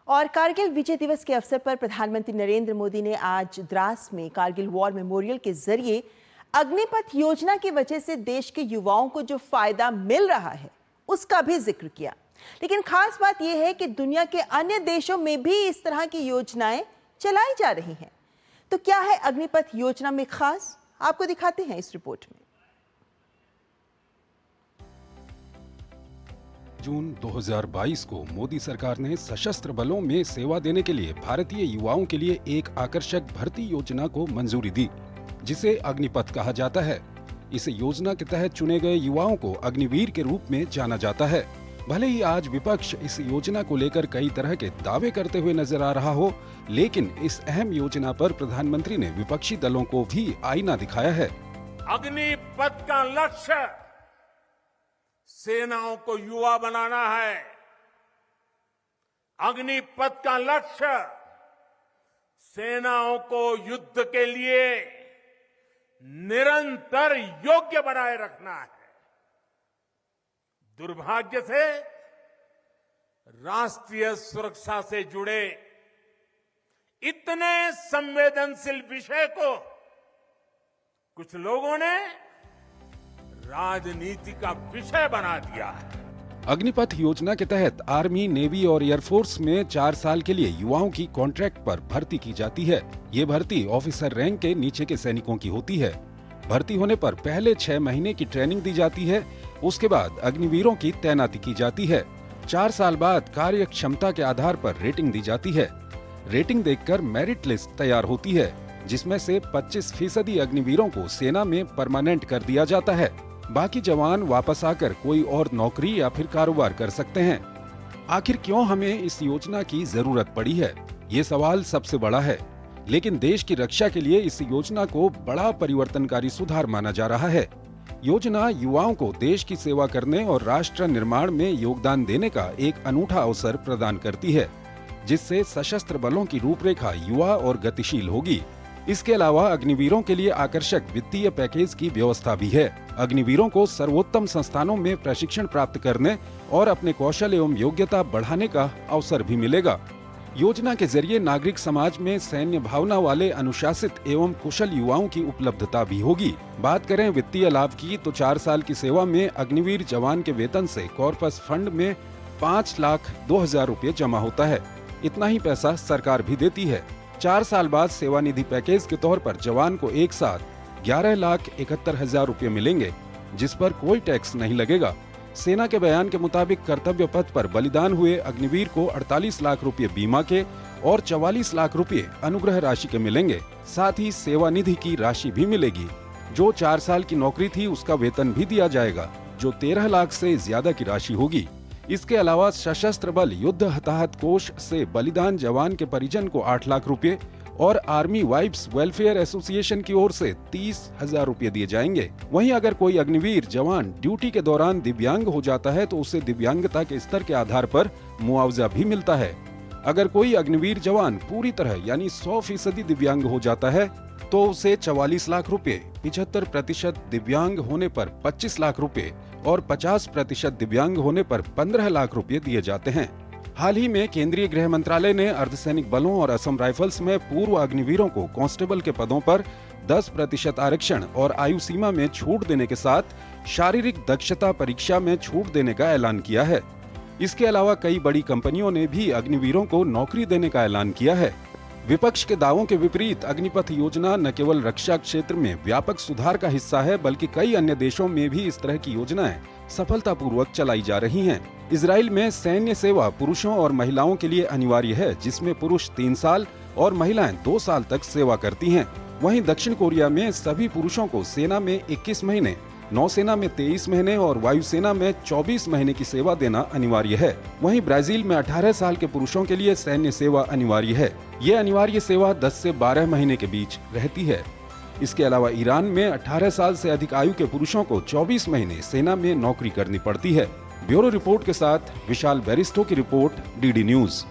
और कारगिल विजय दिवस के अवसर पर प्रधानमंत्री नरेंद्र मोदी ने आज द्रास में कारगिल वॉर मेमोरियल के जरिए अग्निपथ योजना की वजह से देश के युवाओं को जो फायदा मिल रहा है उसका भी जिक्र किया। लेकिन खास बात यह है कि दुनिया के अन्य देशों में भी इस तरह की योजनाएं चलाई जा रही हैं। तो क्या है अग्निपथ योजना में खास, आपको दिखाते हैं इस रिपोर्ट में। जून 2022 को मोदी सरकार ने सशस्त्र बलों में सेवा देने के लिए भारतीय युवाओं के लिए एक आकर्षक भर्ती योजना को मंजूरी दी, जिसे अग्निपथ कहा जाता है। इस योजना के तहत चुने गए युवाओं को अग्निवीर के रूप में जाना जाता है। भले ही आज विपक्ष इस योजना को लेकर कई तरह के दावे करते हुए नजर आ रहा हो, लेकिन इस अहम योजना पर प्रधानमंत्री ने विपक्षी दलों को भी आईना दिखाया है। अग्निपथ का लक्ष्य सेनाओं को युवा बनाना है। अग्निपथ का लक्ष्य सेनाओं को युद्ध के लिए निरंतर योग्य बनाए रखना है। दुर्भाग्य से राष्ट्रीय सुरक्षा से जुड़े इतने संवेदनशील विषय को कुछ लोगों ने राजनीति का विषय बना दिया है। अग्निपथ योजना के तहत आर्मी, नेवी और एयरफोर्स में 4 साल के लिए युवाओं की कॉन्ट्रैक्ट पर भर्ती की जाती है। ये भर्ती ऑफिसर रैंक के नीचे के सैनिकों की होती है। भर्ती होने पर पहले 6 महीने की ट्रेनिंग दी जाती है। उसके बाद अग्निवीरों की तैनाती की जाती है। 4 साल बाद कार्य क्षमता के आधार पर रेटिंग दी जाती है। रेटिंग देखकर मेरिट लिस्ट तैयार होती है, जिसमें से 25% अग्निवीरों को सेना में परमानेंट कर दिया जाता है। बाकी जवान वापस आकर कोई और नौकरी या फिर कारोबार कर सकते हैं। आखिर क्यों हमें इस योजना की जरूरत पड़ी है, ये सवाल सबसे बड़ा है। लेकिन देश की रक्षा के लिए इस योजना को बड़ा परिवर्तनकारी सुधार माना जा रहा है। योजना युवाओं को देश की सेवा करने और राष्ट्र निर्माण में योगदान देने का एक अनूठा अवसर प्रदान करती है, जिससे सशस्त्र बलों की रूपरेखा युवा और गतिशील होगी। इसके अलावा अग्निवीरों के लिए आकर्षक वित्तीय पैकेज की व्यवस्था भी है। अग्निवीरों को सर्वोत्तम संस्थानों में प्रशिक्षण प्राप्त करने और अपने कौशल एवं योग्यता बढ़ाने का अवसर भी मिलेगा। योजना के जरिए नागरिक समाज में सैन्य भावना वाले अनुशासित एवं कुशल युवाओं की उपलब्धता भी होगी। बात करें वित्तीय लाभ की, तो 4 साल की सेवा में अग्निवीर जवान के वेतन से कॉर्पस फंड में 5,02,000 रुपये जमा होता है। इतना ही पैसा सरकार भी देती है। 4 साल बाद सेवानिधि पैकेज के तौर पर जवान को एक साथ 11,71,000 रुपये मिलेंगे, जिस पर कोई टैक्स नहीं लगेगा। सेना के बयान के मुताबिक कर्तव्य पथ पर बलिदान हुए अग्निवीर को 48 लाख रुपये बीमा के और 44 लाख रुपये अनुग्रह राशि के मिलेंगे। साथ ही सेवानिधि की राशि भी मिलेगी। जो 4 साल की नौकरी थी उसका वेतन भी दिया जाएगा, जो 13 लाख से ज्यादा की राशि होगी। इसके अलावा सशस्त्र बल युद्ध हताहत कोष से बलिदान जवान के परिजन को 8 लाख रुपए और आर्मी वाइफ्स वेलफेयर एसोसिएशन की ओर से 30,000 रुपये दिए जाएंगे। वहीं अगर कोई अग्निवीर जवान ड्यूटी के दौरान दिव्यांग हो जाता है तो उसे दिव्यांगता के स्तर के आधार पर मुआवजा भी मिलता है। अगर कोई अग्निवीर जवान पूरी तरह यानी 100% दिव्यांग हो जाता है तो उसे 44 लाख रुपए, 75% दिव्यांग होने पर 25 लाख रुपए और 50% दिव्यांग होने पर 15 लाख रुपए दिए जाते हैं। हाल ही में केंद्रीय गृह मंत्रालय ने अर्धसैनिक बलों और असम राइफल्स में पूर्व अग्निवीरों को कांस्टेबल के पदों पर 10% आरक्षण और आयु सीमा में छूट देने के साथ शारीरिक दक्षता परीक्षा में छूट देने का ऐलान किया है। इसके अलावा कई बड़ी कंपनियों ने भी अग्निवीरों को नौकरी देने का ऐलान किया है। विपक्ष के दावों के विपरीत अग्निपथ योजना न केवल रक्षा क्षेत्र में व्यापक सुधार का हिस्सा है, बल्कि कई अन्य देशों में भी इस तरह की योजनाएं सफलतापूर्वक चलाई जा रही हैं। इजराइल में सैन्य सेवा पुरुषों और महिलाओं के लिए अनिवार्य है, जिसमें पुरुष 3 साल और महिलाएं 2 साल तक सेवा करती हैं। वहीं दक्षिण कोरिया में सभी पुरुषों को सेना में 21 महीने, नौसेना में 23 महीने और वायुसेना में 24 महीने की सेवा देना अनिवार्य है। वहीं ब्राजील में 18 साल के पुरुषों के लिए सैन्य सेवा अनिवार्य है। ये अनिवार्य सेवा 10 से 12 महीने के बीच रहती है। इसके अलावा ईरान में 18 साल से अधिक आयु के पुरुषों को 24 महीने सेना में नौकरी करनी पड़ती है। ब्यूरो रिपोर्ट के साथ विशाल बैरिस्टो की रिपोर्ट, डीडी न्यूज।